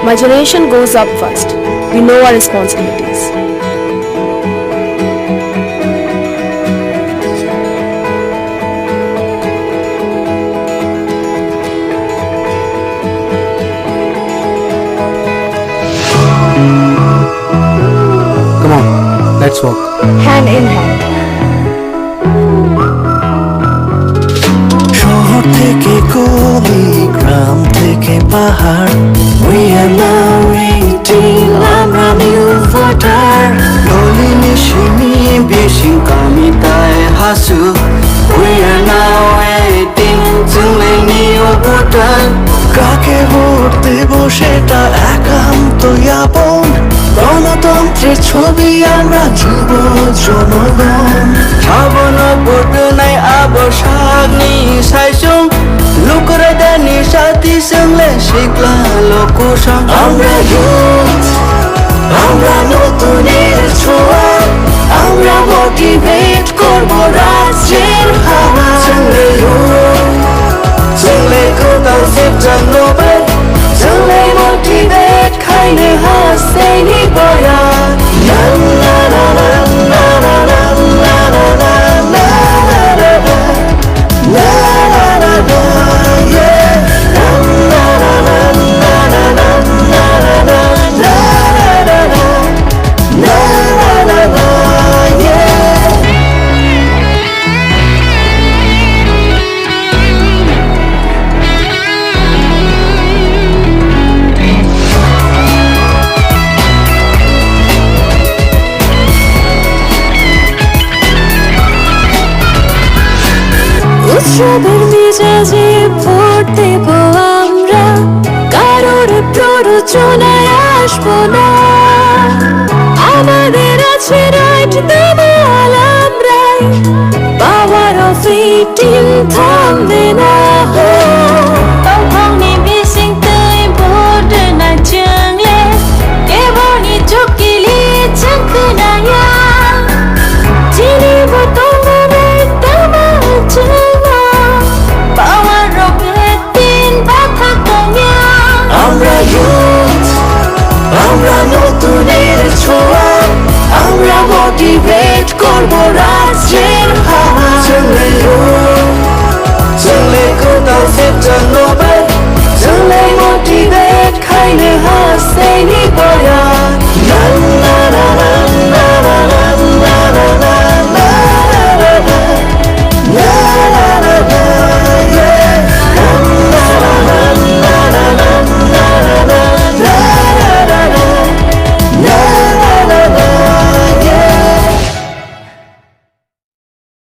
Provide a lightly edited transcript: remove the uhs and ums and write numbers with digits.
My generation goes up first. We know our responsibilities. Come on, let's walk. Hand in hand. শহর থেকে গলি, গ্রাম থেকে পাহাড়, we are now waiting, আমরা new voter. গলি নিশিনি বেশি কামিতায় হাসু, we are now waiting, তুমি new voter. কাকে ভোট দেব সেটা একান্তই আপন, গণতন্ত্রের ছবি আমরা যুব জনগণ. ছাবন ভোট নাই আবসাগনি সাইসুং, লুকরে দানি সাথী সঙ্গে শিখলা লোকসং. আমরা youth, আমরা নতুনের ছোঁয়া, আমরা মোটিভেট করব রাজ্যের হাওয়া. চলে চলে কোথাও সেপ্টেম্বর, চলে মোটিভেট খাইলে হাসতে নিবয়া. না না না না না না না না না না না না না na na na na yeah na na na na na na na na na na na na na yeah. উৎসবের মেজাজে ভোট দেব আমরা, কারোর প্ররোচনায় আসবো না। আমাদের আছে রাইট দেব আমরাই, পাওয়ার অফ 18 থামবে না।